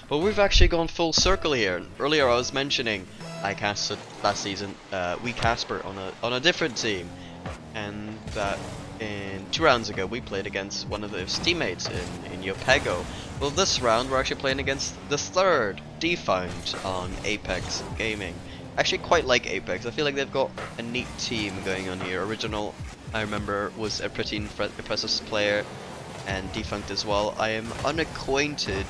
But we've actually gone full circle here. Earlier I was mentioning I casted last season, we Casper on a different team, and that in 2 rounds ago we played against one of his teammates in Yopego. Well, this round we're actually playing against the third defunct on Apex Gaming. I actually quite like Apex. I feel like they've got a neat team going on here. Original, I remember, was a pretty impressive player, and defunct as well. I am unacquainted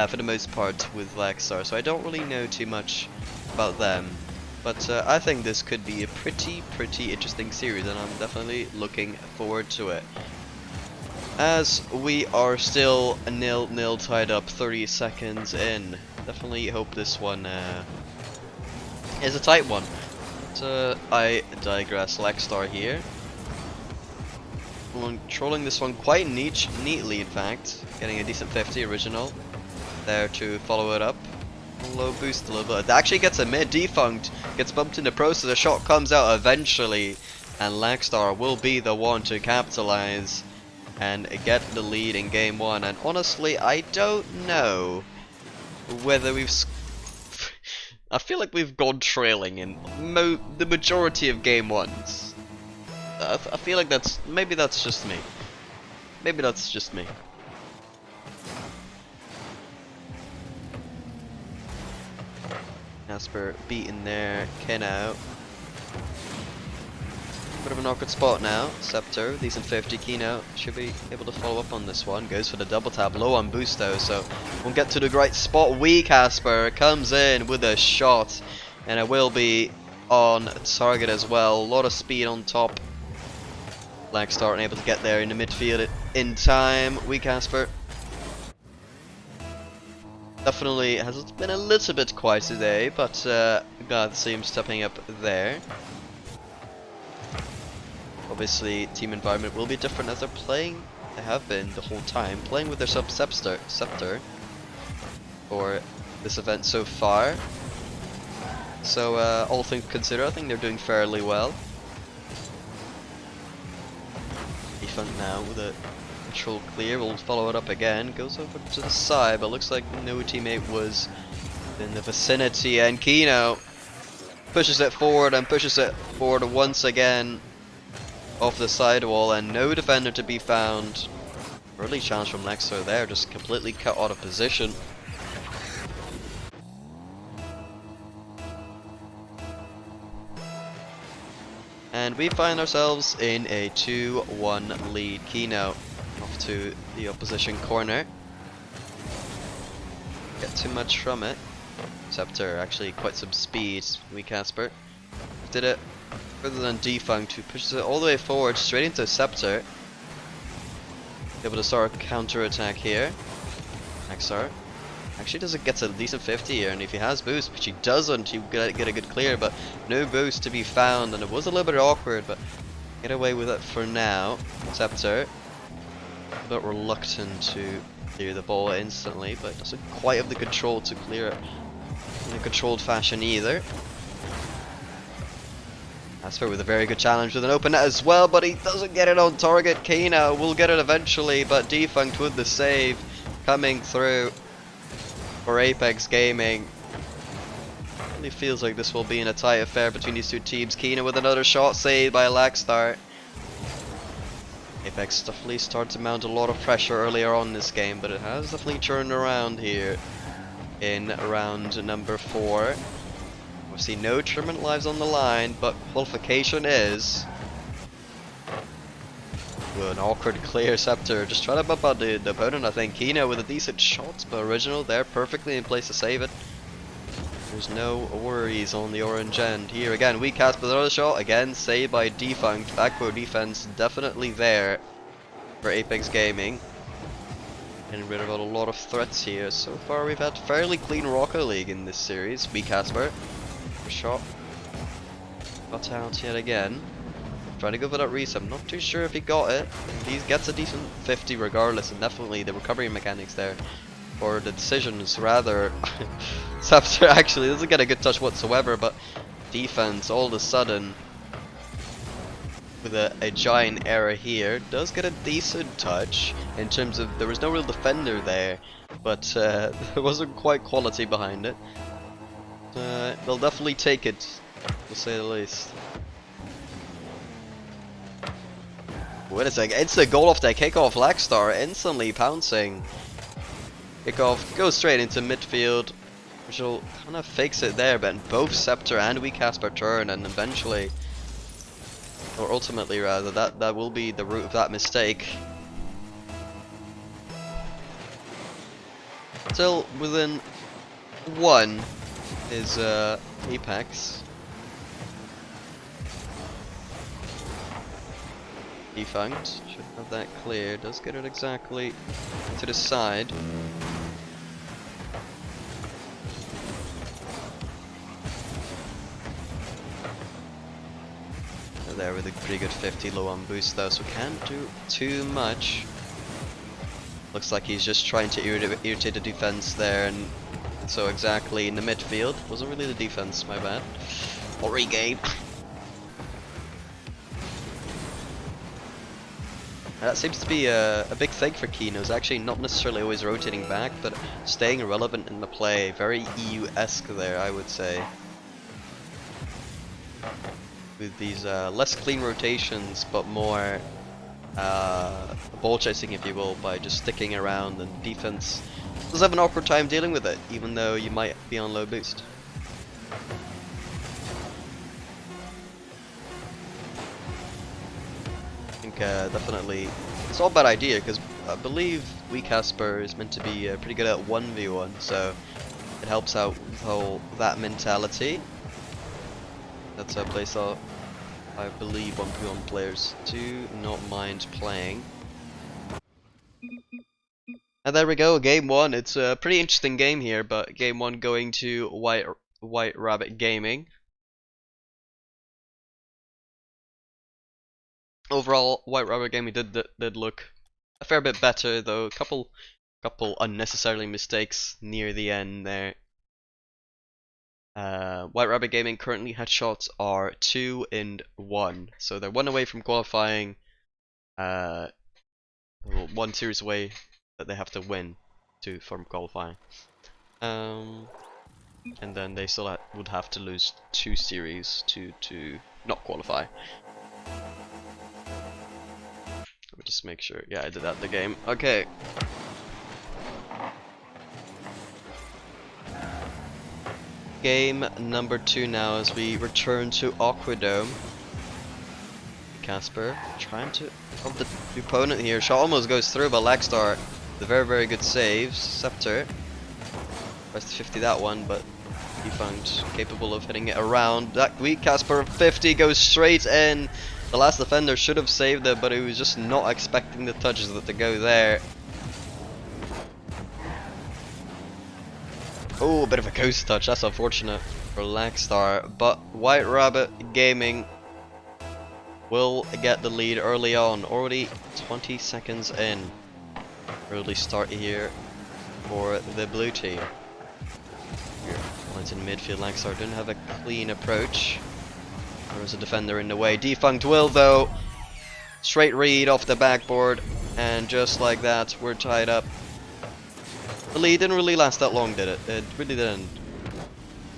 for the most part with Laxar, so I don't really know too much about them. But I think this could be a pretty interesting series, and I'm definitely looking forward to it. As we are still 0-0 tied up, 30 seconds in. Definitely hope this one is a tight one. But I digress. Laxar here. Controlling this one quite neatly, in fact. Getting a decent 50 original. There to follow it up. Low boost a little bit. It actually gets a mid. Defunct gets bumped in the process. A shot comes out eventually, and Laxar will be the one to capitalize and get the lead in game 1. And honestly, I don't know whether we've. I feel like we've gone trailing in the majority of game 1s. I feel like maybe that's just me. Maybe that's just me. Casper beaten there, Keno. Bit of an awkward spot now. Scepter, decent 50. Keno should be able to follow up on this one. Goes for the double tap, low on boost though, so won't get to the right spot. Casper comes in with a shot, and it will be on target as well. A lot of speed on top. Laxar able to get there in the midfield in time. Casper. Definitely has been a little bit quiet today, but got the team stepping up there. Obviously, team environment will be different as they're playing. They have been the whole time playing with their Scepter for this event so far. So all things considered, I think they're doing fairly well. Defunct now with a control clear, we'll follow it up again, goes over to the side, but looks like no teammate was in the vicinity, and Keno pushes it forward and pushes it forward once again off the sidewall, and no defender to be found. Early challenge from Laxar there, just completely cut out of position. And we find ourselves in a 2-1 lead. Keno off to the opposition corner. Get too much from it. Scepter actually quite some speed. Casper did it further than Defunct, who pushes it all the way forward straight into Scepter. Able to start a counter attack here. Laxar actually doesn't get a decent 50 here, and if he has boost, which he doesn't, he get a good clear, but no boost to be found, and it was a little bit awkward, but get away with it for now. Scepter a bit reluctant to clear the ball instantly, but doesn't quite have the control to clear it in a controlled fashion either. Casper with a very good challenge with an open net as well, but he doesn't get it on target. Keno will get it eventually, but Defunct with the save coming through for Apex Gaming. Really feels like this will be in a tight affair between these two teams. Keno with another shot saved by Laxar. Apex definitely started to mount a lot of pressure earlier on in this game, but it has definitely turned around here in round number 4. We see no tournament lives on the line, but qualification is. An awkward clear. Scepter just trying to bump out the opponent, I think. Keno with a decent shot, but original there perfectly in place to save it. There's no worries on the orange end. Here again, Casper with another shot, again saved by Defunct. Backboard defense definitely there for Apex Gaming. Getting rid of a lot of threats here. So far we've had fairly clean Rocket League in this series. Casper. Shot. Got out yet again. Trying to go for that reset. I'm not too sure if he got it. He gets a decent 50 regardless, and definitely the recovery mechanics there, or the decisions rather. Scepter actually doesn't get a good touch whatsoever, but defense all of a sudden with a giant error here. Does get a decent touch in terms of there was no real defender there, but there wasn't quite quality behind it. They'll definitely take it, to say the least. Wait a second, it's a goal off the kickoff. Lackstar instantly pouncing. Kickoff goes straight into midfield, which will kind of fix it there, but both Scepter and WeCasper turn, and eventually, or ultimately rather, that will be the root of that mistake. Still within one is AIPX. Defunct should have that clear. Does get it exactly to the side. There with a pretty good 50 low on boost though, so can't do too much. Looks like he's just trying to irritate the defense there, and so exactly in the midfield. Wasn't really the defense, my bad. Sorry, game. That seems to be a big thing for Kino's, actually not necessarily always rotating back, but staying relevant in the play. Very EU-esque there, I would say. With these less clean rotations, but more ball chasing, if you will, by just sticking around, and defense does have an awkward time dealing with it, even though you might be on low boost. I think definitely it's all a bad idea, because I believe WeCasper is meant to be pretty good at 1v1, so it helps out with that mentality. That's a place I believe 1v1 players do not mind playing. And there we go, game one. It's a pretty interesting game here, but game one going to White Rabbit Gaming. Overall, White Rabbit Gaming did look a fair bit better, though. Couple unnecessarily mistakes near the end there. White Rabbit Gaming currently headshots are 2 and 1, so they're 1 away from qualifying. One series away that they have to win from qualifying. And then they still would have to lose 2 series to not qualify. Let me just make sure. Yeah, I did that in the game. Okay. Game number 2 now as we return to Aquadome. Casper trying to help the opponent here. Shot almost goes through, but Lackstar, the very good saves. Scepter tries to 50 that one, but Defunct capable of hitting it around. That weak Casper 50 goes straight in. The last defender should have saved it, but he was just not expecting the touches to go there. Oh, a bit of a ghost touch. That's unfortunate for Lackstar, but White Rabbit Gaming will get the lead early on. Already 20 seconds in. Early start here for the blue team. Lines in midfield. Lackstar didn't have a clean approach. There was a defender in the way. Defunct will though. Straight read off the backboard, and just like that, we're tied up. The lead didn't really last that long, did it? It really didn't.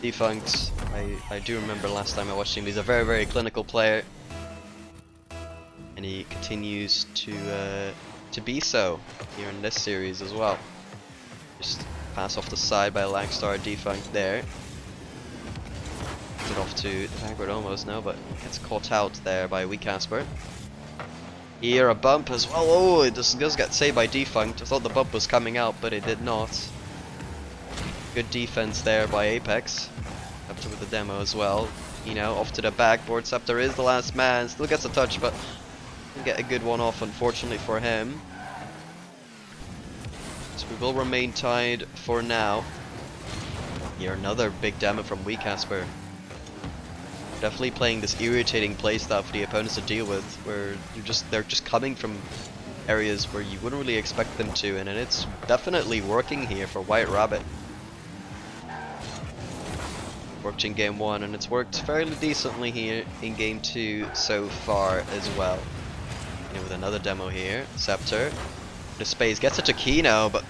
Defunct, I do remember last time I watched him, he's a very clinical player. And he continues to be so here in this series as well. Just pass off the side by Lackstar. Defunct there. Get off to the backboard almost now, but gets caught out there by WeCasper. Here a bump as well. Oh, it does get saved by Defunct. I thought the bump was coming out, but it did not. Good defense there by AIPX. Up to with the demo as well. You know, off to the backboard. Scepter is the last man. Still gets a touch, but didn't get a good one off, unfortunately for him. So we will remain tied for now. Here another big demo from WeCasper. Definitely playing this irritating playstyle for the opponents to deal with, where they're just coming from areas where you wouldn't really expect them to, and it's definitely working here for White Rabbit. Worked in game 1, and it's worked fairly decently here in game 2 so far as well. And with another demo here, Scepter. The space gets it to Kino, but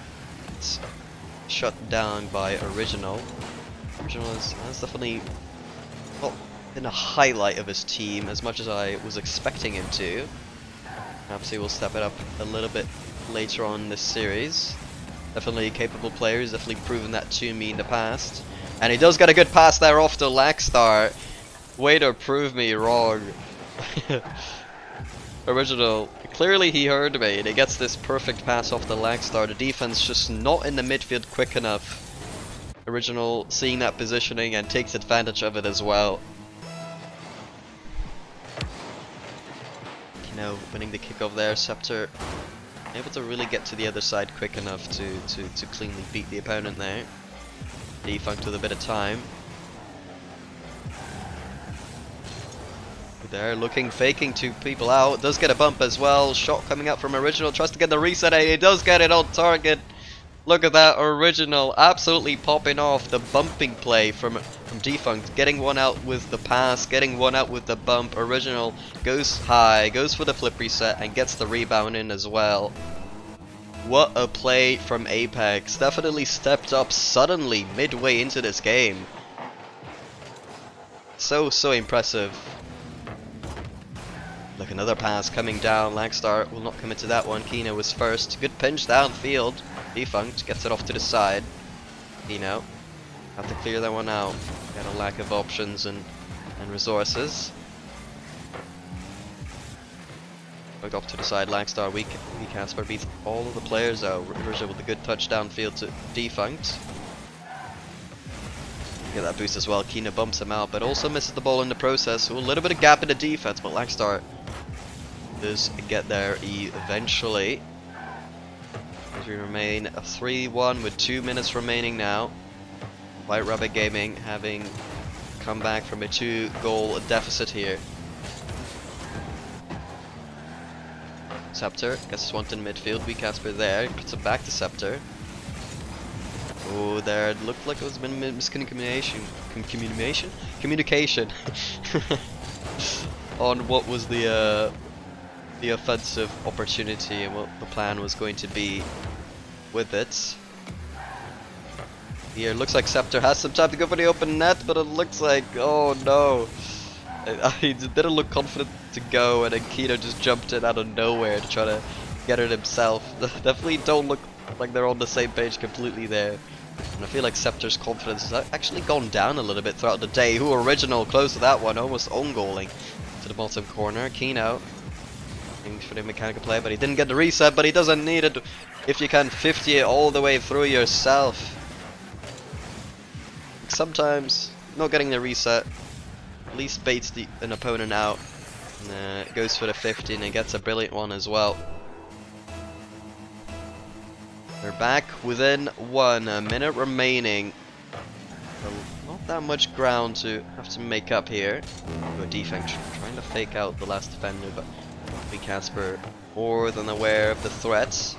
it's shut down by Original. Original has definitely not been a highlight of his team as much as I was expecting him to. Perhaps he will step it up a little bit later on in this series. Definitely capable players, definitely proven that to me in the past. And he does get a good pass there off to Lackstar. Way to prove me wrong. Original, clearly he heard me, and he gets this perfect pass off the Lackstar. The defense just not in the midfield quick enough. Original seeing that positioning and takes advantage of it as well. You know, winning the kickoff there, Scepter able to really get to the other side quick enough to cleanly beat the opponent there. Defunct with a bit of time. There, looking, faking two people out. Does get a bump as well. Shot coming out from Original. Tries to get the reset. He does get it on target. Look at that, Original absolutely popping off the bumping play from Defunct. Getting one out with the pass, getting one out with the bump. Original goes high, goes for the flip reset, and gets the rebound in as well. What a play from AIPX. Definitely stepped up suddenly midway into this game. So impressive. Look, another pass coming down. Lackstar will not commit to that one. Kino was first. Good pinch downfield. Defunct gets it off to the side. Kino have to clear that one out. Got a lack of options and resources. Look up to the side. Lackstar weak Casper beats all of the players though. Rizzo with a good touch downfield to Defunct. Get that boost as well. Kino bumps him out, but also misses the ball in the process. So a little bit of gap in the defense, but Lackstar does get there eventually. As we remain a 3-1 with 2 minutes remaining now. White Rabbit Gaming having come back from a 2-goal deficit here. Scepter gets Swanton midfield. Weak Casper there. Puts it back to Scepter. Oh, there it looked like it was been miscommunication. Communication on what was the offensive opportunity and what the plan was going to be with it. Here looks like Scepter has some time to go for the open net, but it looks like, oh no, he didn't look confident to go, and then Kino just jumped in out of nowhere to try to get it himself. Definitely don't look like they're on the same page completely there. And I feel like Scepter's confidence has actually gone down a little bit throughout the day. Who Original close to that one, almost own-goaling to the bottom corner. Kino for the mechanical play, but he didn't get the reset, but he doesn't need it if you can 50 it all the way through yourself. Sometimes not getting the reset at least baits an opponent out, and goes for the 50 and gets a brilliant one as well. They're back within 1 minute remaining. Not that much ground to have to make up here. Good defense, trying to fake out the last defender, but Casper more than aware of the threats.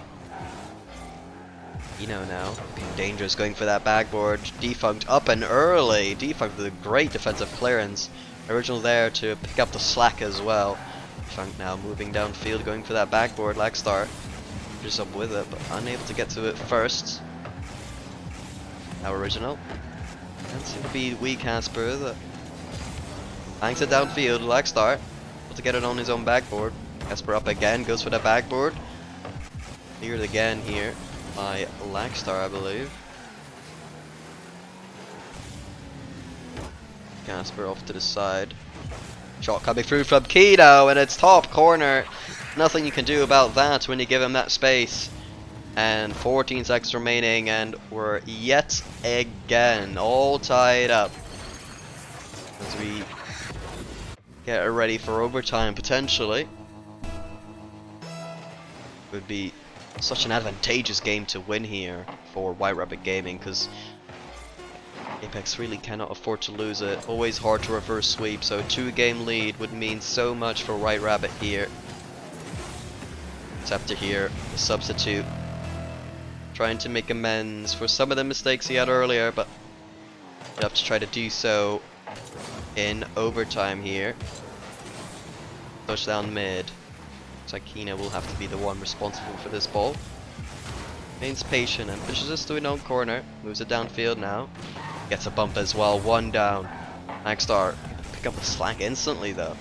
You know now, being dangerous, going for that backboard. Defunct up and early. Defunct with a great defensive clearance. Original there to pick up the slack as well. Defunct now moving downfield, going for that backboard. Lackstar just up with it, but unable to get to it first. Now Original. Can't seem to be weak Casper. That bangs it downfield. Lackstar able to get it on his own backboard. Casper up again, goes for the backboard. Cleared again here by Lackstar, I believe. Casper off to the side. Shot coming through from Kino, and it's top corner. Nothing you can do about that when you give him that space. And 14 seconds remaining, and we're yet again all tied up as we get ready for overtime potentially. Would be such an advantageous game to win here for White Rabbit Gaming, because AIPX really cannot afford to lose it. Always hard to reverse sweep, so a 2-game lead would mean so much for White Rabbit here. Scepter here, the substitute, trying to make amends for some of the mistakes he had earlier, but You have to try to do so in overtime here. Push down mid. Looks like Kina will have to be the one responsible for this ball. Remains patient and pushes us to an own corner. Moves it downfield now. Gets a bump as well. One down. Maxstar pick up the slack instantly though.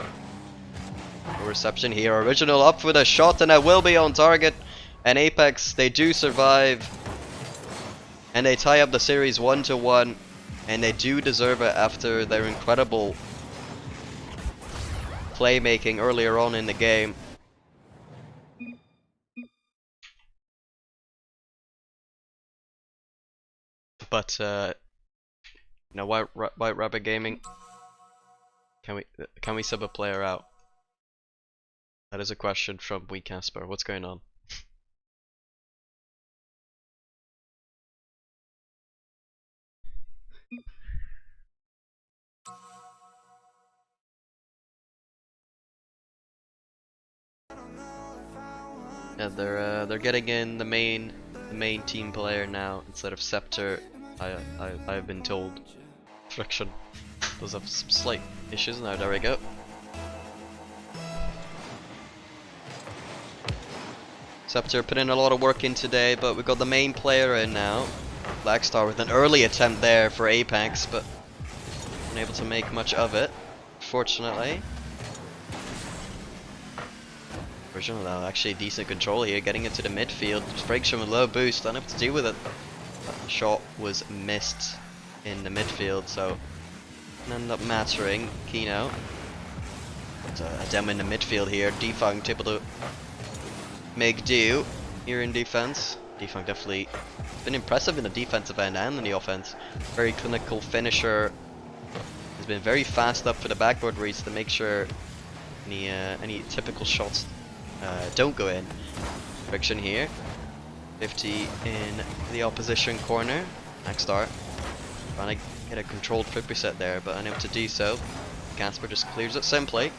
No reception here. Original up with a shot and that will be on target. And Apex, they do survive. And they tie up the series 1-1. And they do deserve it after their incredible playmaking earlier on in the game. But now White Rabbit Gaming, can we sub a player out? That is a question from Wee Casper. What's going on? Yeah, they're getting in the main team player now instead of Scepter. I've been told. Friction does have some slight issues now. There we go. Scepter put in a lot of work in today, but we've got the main player in now. Blackstar with an early attempt there for Apex, but unable to make much of it, fortunately. Original though, actually decent control here, getting into the midfield. Friction with low boost, unable to deal with it. That shot was missed in the midfield, so it ended up mattering. Kino. A demo in the midfield here. Defunct able to make do here in defense. Defunct definitely been impressive in the defensive end and in the offense. Very clinical finisher. Has been very fast up for the backboard reads to make sure any typical shots don't go in. Friction here. 50 in the opposition corner. Maxstar trying to get a controlled flip reset there, but unable to do so. Casper just clears it simply.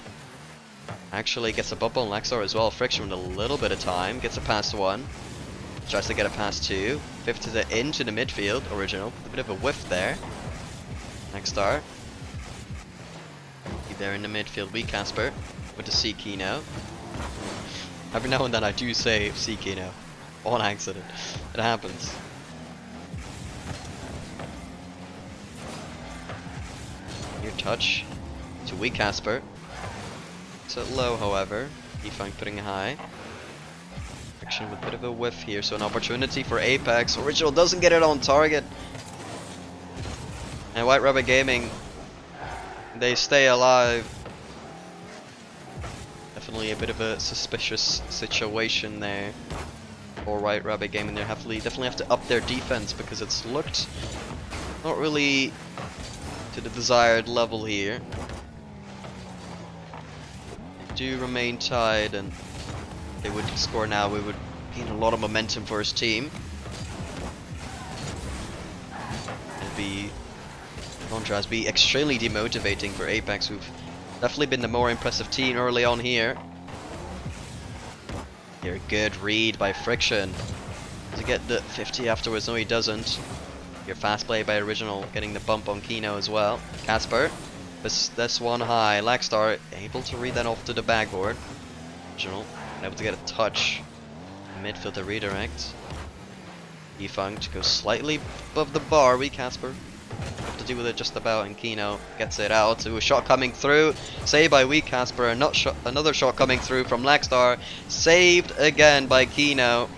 Actually gets a bump on Lexar as well. Friction with a little bit of time. Gets a pass one. Tries to get a pass two. 50 into the midfield. Original. A bit of a whiff there. Maxstar. There in the midfield. Wee Casper with the C key now. Every now and then I do say C key now. On accident. It happens. Your touch to Wee Casper. It's at low, however. Defunct putting it high. Friction with a bit of a whiff here, so an opportunity for Apex. Original doesn't get it on target. And White Rabbit Gaming, they stay alive. Definitely a bit of a suspicious situation there for White Rabbit Gaming. They definitely have to up their defense because it's looked not really to the desired level here. They do remain tied, and if they would score now, we would gain a lot of momentum for his team. It'd be, in contrast, be extremely demotivating for Apex, who've definitely been the more impressive team early on here. Here, good read by Friction to get the 50 afterwards. No, he doesn't. Your fast play by Original, getting the bump on Kino as well. Casper, this one high. Lackstar able to read that off to the backboard. Original able to get a touch. Midfield to redirect. Defunct goes slightly above the bar. Wee Casper have to deal with it just about, and Kino gets it out. So a shot coming through, saved by Wee Casper. Another shot coming through from Lackstar, saved again by Kino.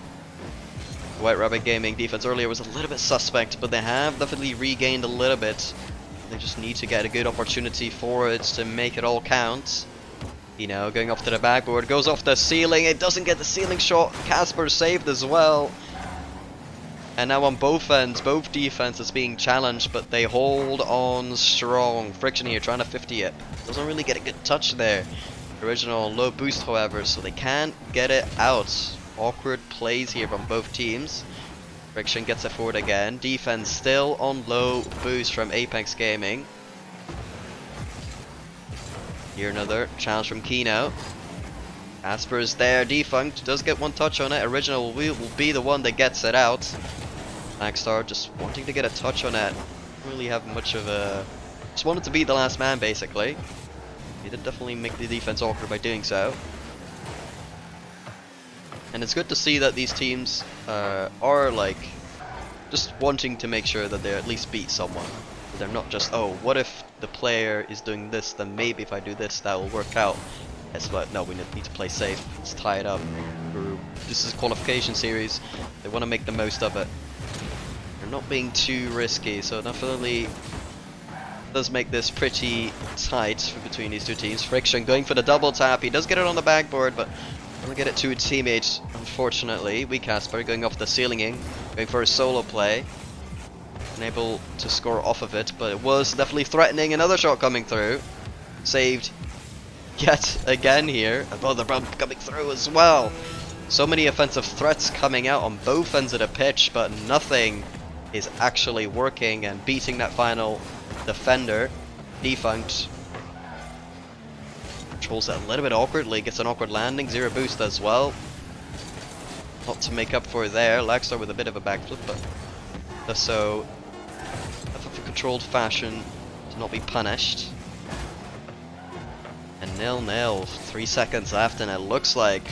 White Rabbit Gaming defense earlier was a little bit suspect, but they have definitely regained a little bit. They just need to get a good opportunity for it to make it all count. Kino going off to the backboard, goes off the ceiling. It doesn't get the ceiling shot. Casper saved as well. And now on both ends, both defenses being challenged, but they hold on strong. Friction here trying to 50 it. Doesn't really get a good touch there. Original low boost, however, so they can't get it out. Awkward plays here from both teams. Friction gets it forward again. Defense still on low boost from Apex Gaming. Here another challenge from Kino. Casper is there. Defunct does get one touch on it. Original will be the one that gets it out. Maxstar just wanting to get a touch on it. really have much of a... Just wanted to be the last man, basically. He did definitely make the defense awkward by doing so. And it's good to see that these teams are like just wanting to make sure that they at least beat someone. They're not just, oh, what if the player is doing this, then maybe if I do this that will work out. Yes, but no, we need to play safe. Let's tie it up. This is a qualification series. They want to make the most of it. They're not being too risky, so definitely does make this pretty tight between these two teams. Friction going for the double tap. He does get it on the backboard, but doesn't get it to his teammates, unfortunately. Casper going off the ceilinging, going for a solo play. Unable to score off of it, but it was definitely threatening. Another shot coming through. Saved yet again here. Another bump coming through as well. So many offensive threats coming out on both ends of the pitch, but nothing is actually working and beating that final defender. Defunct controls it a little bit awkwardly, gets an awkward landing, 0 boost as well. Not to make up for there. Laxar with a bit of a backflip, but does so of a controlled fashion to not be punished. And 0-0, 3 seconds left, and it looks like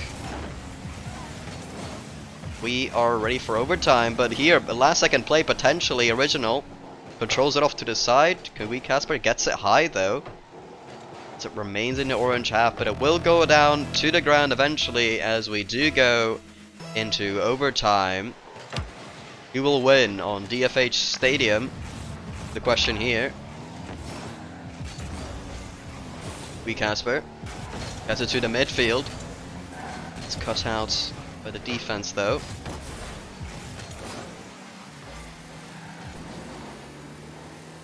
we are ready for overtime. But here, a last second play potentially. Original controls it off to the side. Casper gets it high though. So it remains in the orange half, but it will go down to the ground eventually as we do go into overtime. Who will win on DFH Stadium? The question here. Casper gets it to the midfield. It's cut out by the defense though.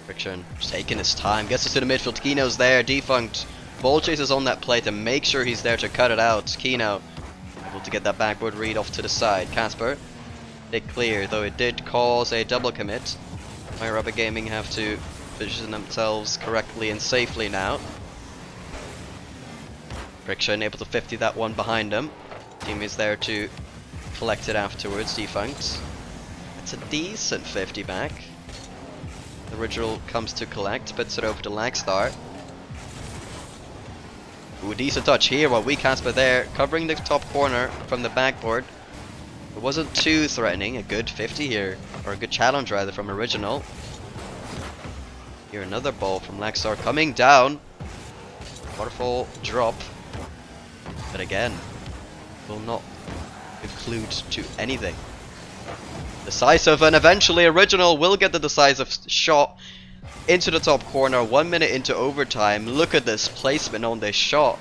Friction just taking his time, gets it to the midfield. Kino's there. Defunct ball chases on that play to make sure he's there to cut it out. Kino able to get that backboard read off to the side. Casper did clear, though it did cause a double commit. My Rubber Gaming have to position themselves correctly and safely now. Friction able to 50 that one behind him. Team is there to collect it afterwards. Defunct. It's a decent 50 back. The original comes to collect, puts it over to Lagstar. Ooh, decent touch here while Casper there, covering the top corner from the backboard. It wasn't too threatening. A good 50 here, or a good challenge rather from Original. Here another ball from Lagstar coming down. Waterfall drop. But again, will not conclude to anything. Decisive, and eventually Original will get the decisive shot into the top corner. 1 minute into overtime. Look at this placement on this shot.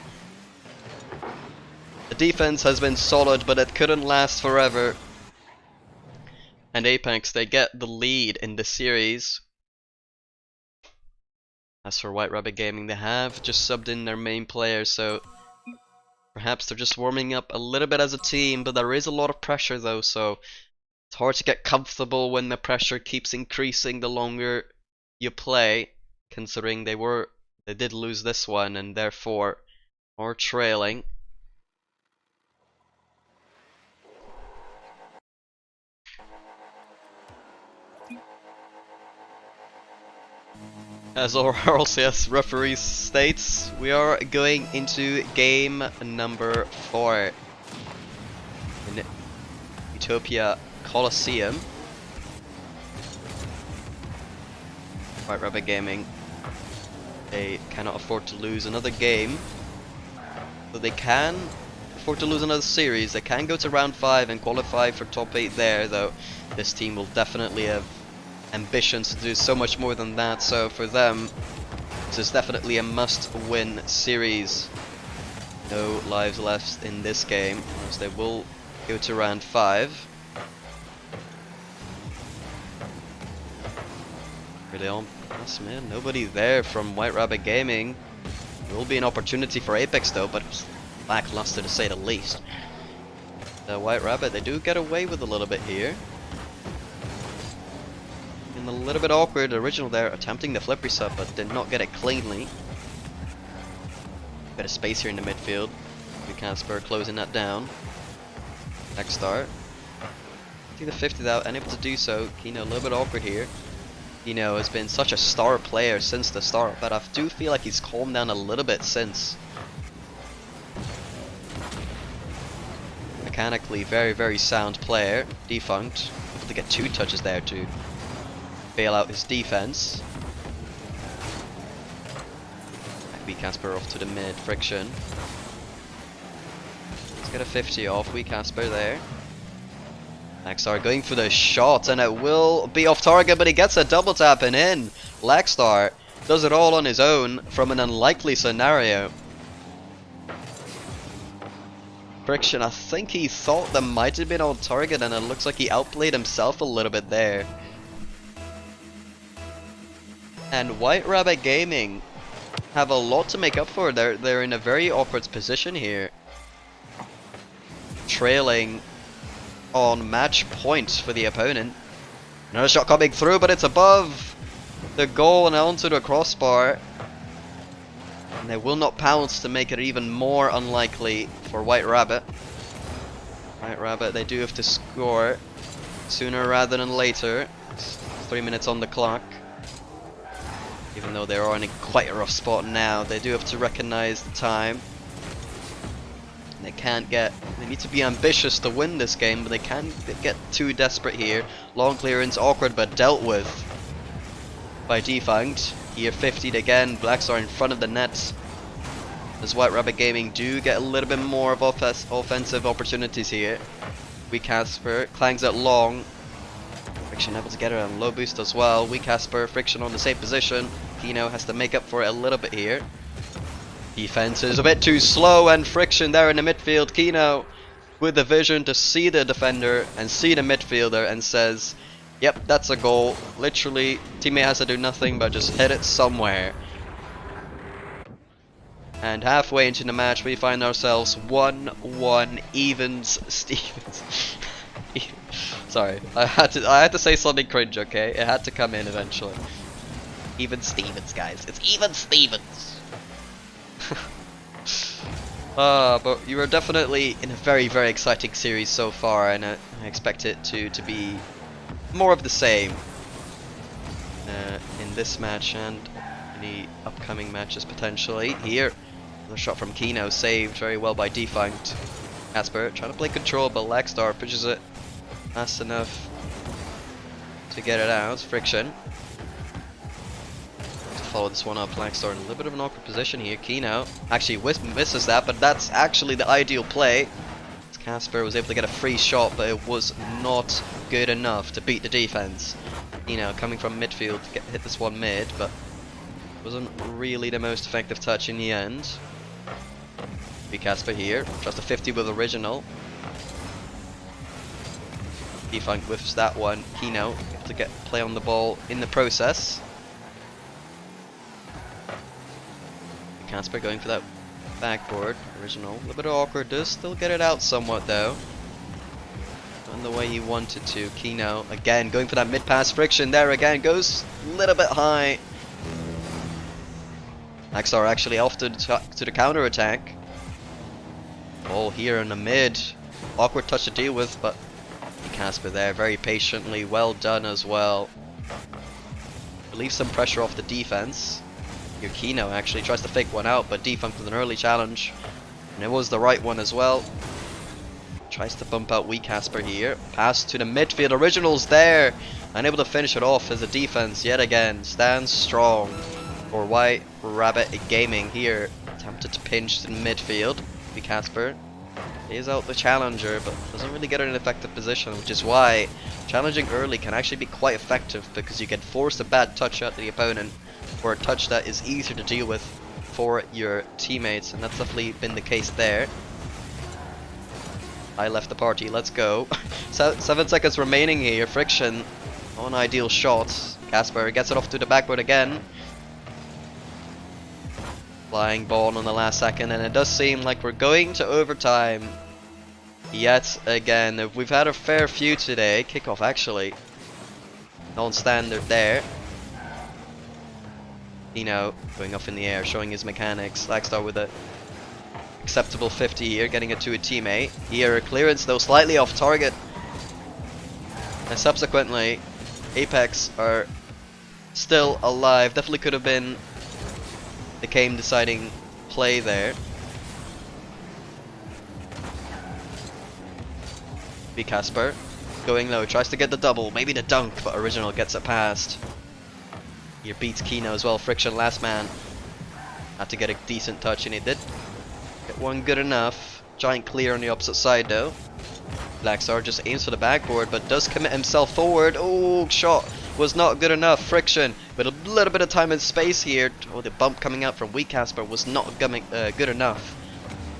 The defense has been solid, but it couldn't last forever. And Apex, they get the lead in the series. As for White Rabbit Gaming, they have just subbed in their main players, so perhaps they're just warming up a little bit as a team, but there is a lot of pressure though, so it's hard to get comfortable when the pressure keeps increasing the longer you play, considering they did lose this one and therefore are trailing. As our RLCS referee states, we are going into game number 4 in Utopia Coliseum. White Rabbit Gaming, they cannot afford to lose another game, but they can afford to lose another series. They can go to round 5 and qualify for top 8 there, though this team will definitely have ambitions to do so much more than that, so for them this is definitely a must-win series. No lives left in this game, as they will go to round 5. Really on pass, man. Nobody there from White Rabbit Gaming. There will be an opportunity for Apex though, but it's lackluster to say the least. The White Rabbit, they do get away with a little bit here. A little bit awkward. Original there attempting the flip reset, but did not get it cleanly. Bit of space here in the midfield. Casper closing that down. Next start. I think the 50 though, unable to do so. Kino a little bit awkward here. Has been such a star player since the start, but I do feel like he's calmed down a little bit since. Mechanically, very, very sound player. Defunct, able to get 2 touches there to bail out his defense. Casper off to the mid, Friction. Let's get a 50 off, Casper there. Laxstar going for the shot, and it will be off target, but he gets a double tap and in. Laxstar does it all on his own from an unlikely scenario. Friction, I think he thought that might have been on target, and it looks like he outplayed himself a little bit there. And White Rabbit Gaming have a lot to make up for. They're in a very awkward position here, trailing on match points for the opponent. Another shot coming through, but it's above the goal and onto the crossbar, and they will not pounce to make it even more unlikely for White Rabbit. White Rabbit, they do have to score sooner rather than later. It's 3 minutes on the clock. Even though they are in quite a rough spot now, they do have to recognize the time. They need to be ambitious to win this game, but they can't get too desperate here. Long clearance, awkward, but dealt with by Defunct. Here 50'd again, Blackstar in front of the net. As White Rabbit Gaming do get a little bit more of offensive opportunities here. Casper clangs it long. Friction able to get it on low boost as well. Casper, Friction on the same position. Kino has to make up for it a little bit here. Defense is a bit too slow, and Friction there in the midfield. Kino with the vision to see the defender and see the midfielder and says, yep, that's a goal. Literally, teammate has to do nothing but just hit it somewhere. And halfway into the match, we find ourselves 1-1 evens Stevens. Sorry, I had to say something cringe, okay? It had to come in eventually. Even Stevens, guys. It's even Stevens. But you are definitely in a very, very exciting series so far, and I expect it to be more of the same in this match and any upcoming matches potentially. Here, the shot from Kino saved very well by Defunct. Casper trying to play control, but Laxstar pushes it fast enough to get it out. Friction to follow this one up. Laxstar in a little bit of an awkward position here. Kino actually misses that, but that's actually the ideal play. Casper was able to get a free shot, but it was not good enough to beat the defense. Kino coming from midfield to hit this one mid, but wasn't really the most effective touch in the end. Casper here, just a 50 with original. Defunct whiffs that one. Kino able to get play on the ball in the process. Casper going for that backboard. Original. A little bit awkward. Does still get it out somewhat though. Not in the way he wanted to. Kino again going for that mid pass. Friction there again. Goes a little bit high. Laxstar actually off to the counter attack. Ball here in the mid. Awkward touch to deal with, but Casper there very patiently. Well done as well. Relieves some pressure off the defense. Here Kino actually tries to fake one out, but Defunct with an early challenge. And it was the right one as well. Tries to bump out Casper here. Pass to the midfield. Originals there. Unable to finish it off as the defense yet again stands strong for White Rabbit Gaming here. Attempted to pinch to the midfield. Casper is out the challenger, but doesn't really get an effective position, which is why challenging early can actually be quite effective, because you can force a bad touch out to the opponent, or a touch that is easier to deal with for your teammates, and that's definitely been the case there. I left the party, let's go. 7 seconds remaining here. Friction on ideal shots. Casper gets it off to the backboard again. Flying ball on the last second, and it does seem like we're going to overtime yet again. We've had a fair few today. Kickoff actually non-standard there. Going off in the air, showing his mechanics. Laxstar with a acceptable 50 here, getting it to a teammate. Here a clearance though slightly off target, and subsequently AIPX are still alive. Definitely could have been the game deciding play there. Be Casper going low, tries to get the double, maybe the dunk, but Original gets it past. Here beats Kino as well. Friction, last man, had to get a decent touch, and he did get one good enough. Giant clear on the opposite side though. Blackstar just aims for the backboard, but does commit himself forward. Oh, shot was not good enough. Friction with a little bit of time and space here. Oh, the bump coming out from Weak Casper was not good enough.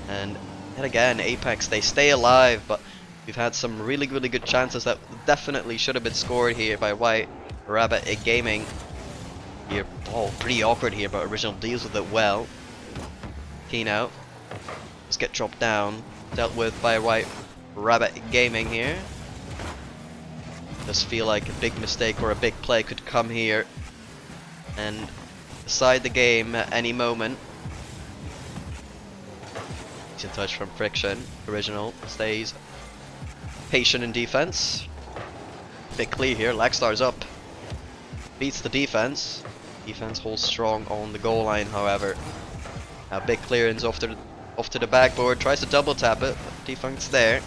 And then again, Apex, they stay alive, but we've had some really good chances that definitely should have been scored here by White Rabbit Gaming. Here, oh, pretty awkward here, but Original deals with it well. Kino, let's get dropped down, dealt with by White Rabbit Gaming here. Does feel like a big mistake or a big play could come here and decide the game at any moment. Decent touch from Friction. Original stays patient in defense. Big clear here. Lackstar's up. Beats the defense. Defense holds strong on the goal line, however. Now big clearance off to the backboard. Tries to double tap it. But Defunct's there.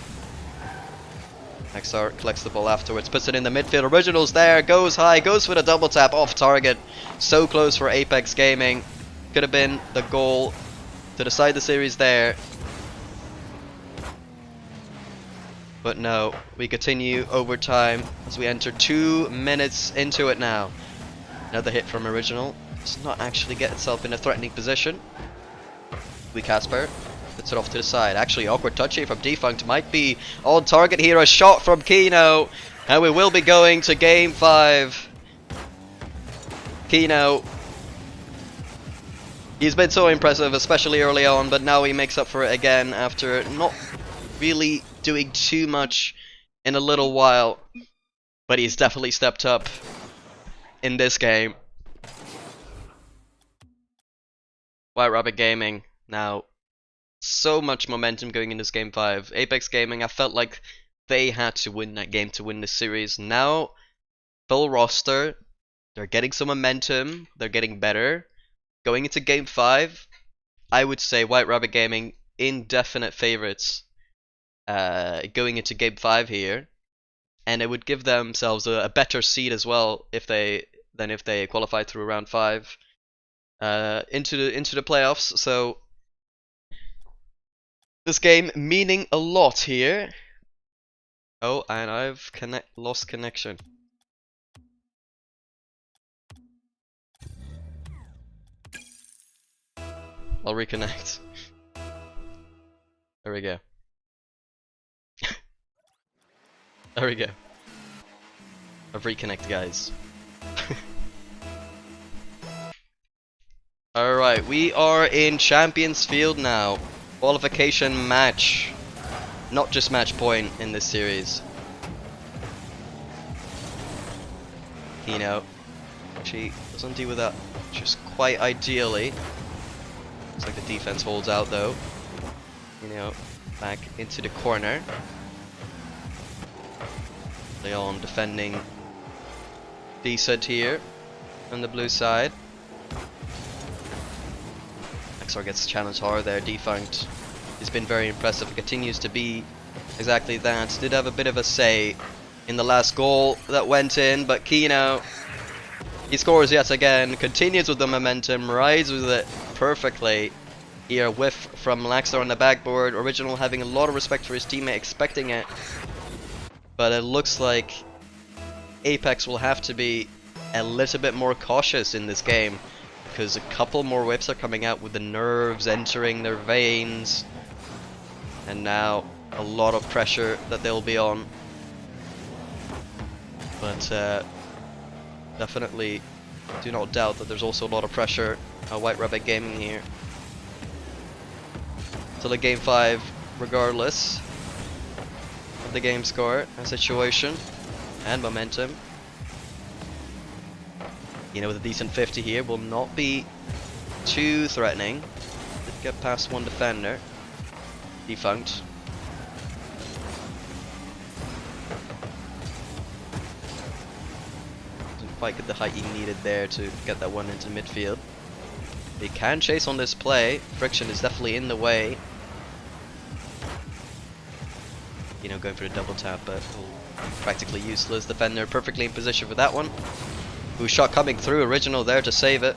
XR collects the ball afterwards, puts it in the midfield. Original's there, goes high, goes for the double tap, off target. So close for Apex Gaming. Could have been the goal to decide the series there. But no, we continue overtime as we enter 2 minutes into it now. Another hit from Original. Does not actually get itself in a threatening position. We Casper puts it off to the side. Actually, awkward touch here from Defunct. Might be on target here. A shot from Kino. And we will be going to game 5. Kino. He's been so impressive, especially early on, but now he makes up for it again after not really doing too much in a little while. But he's definitely stepped up in this game. White Rabbit Gaming now. So much momentum going in this game 5. Apex Gaming, I felt like they had to win that game to win this series. Now, full roster, they're getting some momentum, they're getting better. Going into game 5, I would say White Rabbit Gaming indefinite favorites going into game 5 here, and it would give themselves a better seed as well if they qualify through round 5 into the playoffs. So this game meaning a lot here. Oh, and I've lost connection. I'll reconnect. There we go. There we go. I've reconnected, guys. Alright, we are in Champions Field now. Qualification match. Not just match point in this series. Kino. She doesn't deal with that just quite ideally. Looks like the defense holds out though. Kino back into the corner. Leon defending decent here on the blue side. XR gets challenged hard there. Defunct has been very impressive. Continues to be exactly that. Did have a bit of a say in the last goal that went in, but Kino, he scores yet again. Continues with the momentum. Rides with it perfectly. Here, whiff from Laxar on the backboard. Original having a lot of respect for his teammate, expecting it. But it looks like Apex will have to be a little bit more cautious in this game, because a couple more whips are coming out with the nerves entering their veins, and now a lot of pressure that they'll be on. But definitely do not doubt that there's also a lot of pressure on White Rabbit Gaming here. Till the game 5, regardless of the game score and situation and momentum. You know, with a decent 50 here, will not be too threatening. Did get past one defender. Defunct. Doesn't quite get the height he needed there to get that one into midfield. He can chase on this play. Friction is definitely in the way. You know, going for the double tap, but practically useless. Defender perfectly in position for that one. Ooh, shot coming through. Original there to save it.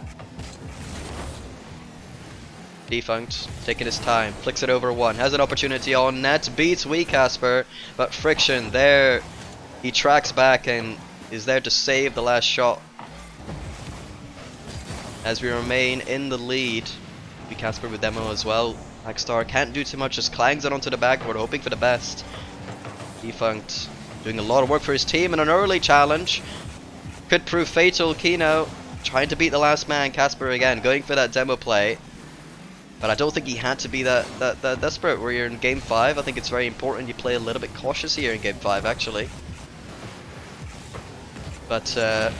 Defunct taking his time, flicks it over one, has an opportunity on net, beats Casper, but Friction there, he tracks back and is there to save the last shot. As we remain in the lead, Casper with demo as well. Blackstar can't do too much, just clangs it onto the backboard, hoping for the best. Defunct doing a lot of work for his team and an early challenge. Could prove fatal. Kino trying to beat the last man. Casper again going for that demo play. But I don't think he had to be that desperate where you're in game 5. I think it's very important you play a little bit cautious here in game 5 actually. But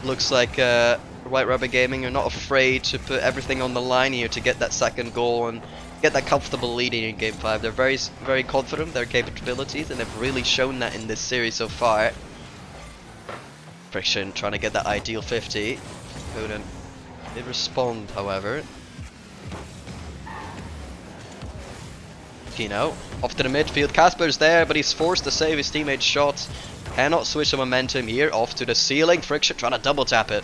looks like White Rabbit Gaming are not afraid to put everything on the line here to get that second goal and get that comfortable lead in game 5. They're very confident in their capabilities and they've really shown that in this series so far. Friction trying to get that ideal 50. Couldn't did respond, however. Kino off to the midfield. Casper's there, but he's forced to save his teammate's shot. Cannot switch the momentum here. Off to the ceiling. Friction trying to double tap it.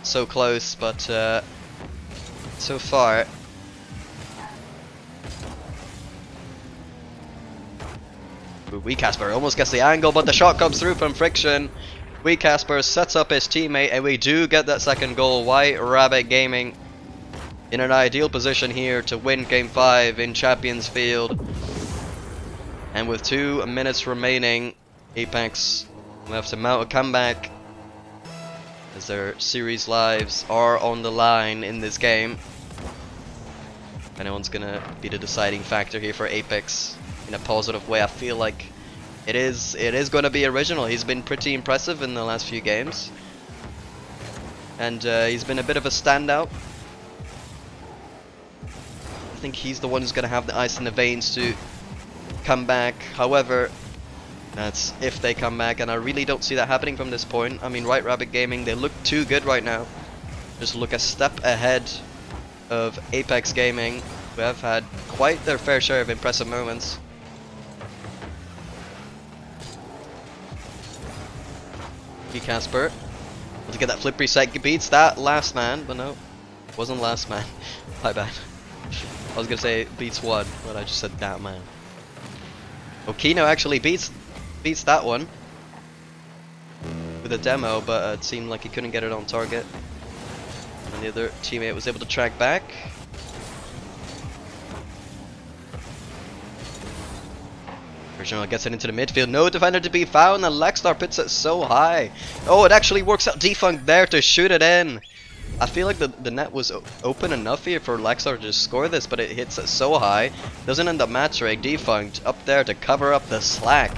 So close, but so far. Casper almost gets the angle, but the shot comes through from Friction. Casper sets up his teammate, and we do get that second goal. White Rabbit Gaming in an ideal position here to win game 5 in Champions Field. And with 2 minutes remaining, AIPX will have to mount a comeback as their series lives are on the line in this game. If anyone's gonna be the deciding factor here for AIPX in a positive way, I feel like it is gonna be Original. He's been pretty impressive in the last few games. And he's been a bit of a standout. I think he's the one who's going to have the ice in the veins to come back. However, that's if they come back, and I really don't see that happening from this point. I mean, White Rabbit Gaming, they look too good right now. Just look a step ahead of AIPX Gaming, who have had quite their fair share of impressive moments. Casper to get that flip reset, beats that last man, but no, wasn't last man. My bad. I was gonna say beats one, but I just said that man. Okino actually beats that one with a demo, but it seemed like he couldn't get it on target. And the other teammate was able to track back. Original gets it into the midfield, no defender to be found, and Lexstar puts it so high. Oh, it actually works out. Defunct there to shoot it in. I feel like the net was open enough here for Lexstar to just score this, but it hits it so high. Doesn't end up matching. Defunct up there to cover up the slack.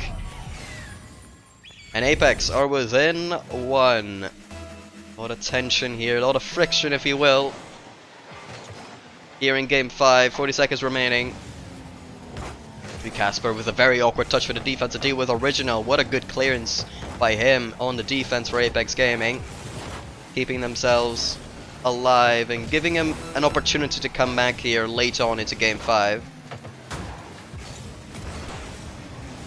And AIPX are within 1. A lot of tension here, a lot of friction if you will. Here in game 5, 40 seconds remaining. Casper with a very awkward touch for the defense to deal with Original. What a good clearance by him on the defense for AIPX Gaming. Keeping themselves alive and giving him an opportunity to come back here late on into game 5.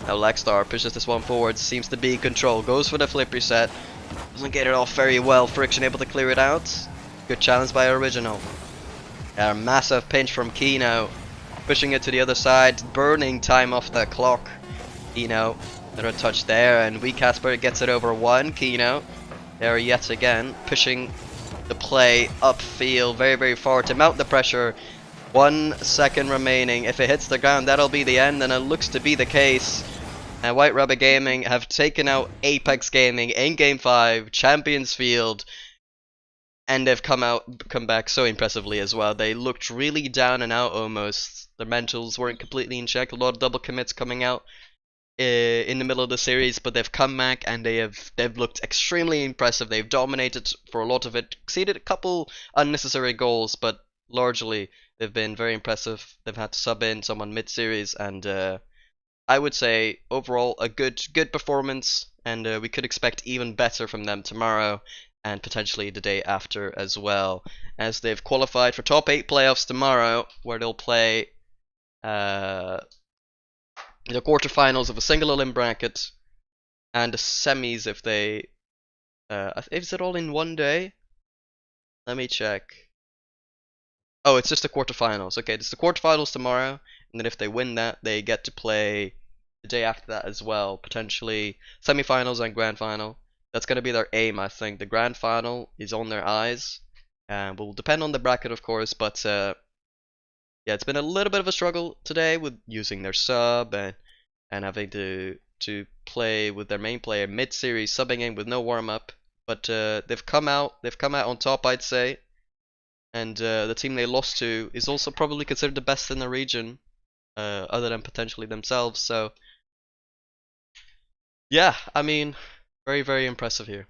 Now Lexstar pushes this one forward, seems to be in control, goes for the flip reset. Doesn't get it off very well. Friction able to clear it out. Good challenge by Original. A massive pinch from Kino. Pushing it to the other side, burning time off the clock. Kino, another touch there, and Casper gets it over 1. Kino, there yet again, pushing the play upfield very far to mount the pressure. 1 second remaining. If it hits the ground, that'll be the end, and it looks to be the case. And White Rabbit Gaming have taken out AIPX Gaming in game 5, Champions Field. And they've come back so impressively as well. They looked really down and out almost. Their mentals weren't completely in check. A lot of double commits coming out in the middle of the series, but they've come back and they've looked extremely impressive. They've dominated for a lot of it, conceded a couple unnecessary goals, but largely they've been very impressive. They've had to sub in someone mid-series, and I would say overall a good performance and we could expect even better from them tomorrow and potentially the day after as well, as they've qualified for top 8 playoffs tomorrow, where they'll play the quarterfinals of a single elim bracket and the semis if they is it all in one day? Let me check. Oh, it's just the quarterfinals. Okay, it's the quarterfinals tomorrow, and then if they win that, they get to play the day after that as well, potentially semifinals and grand final. That's going to be their aim, I think. The grand final is on their eyes, and will depend on the bracket, of course. But yeah, it's been a little bit of a struggle today with using their sub and having to play with their main player mid-series, subbing in with no warm-up. But they've come out on top, I'd say. And the team they lost to is also probably considered the best in the region, other than potentially themselves. So yeah, I mean, very, very impressive here.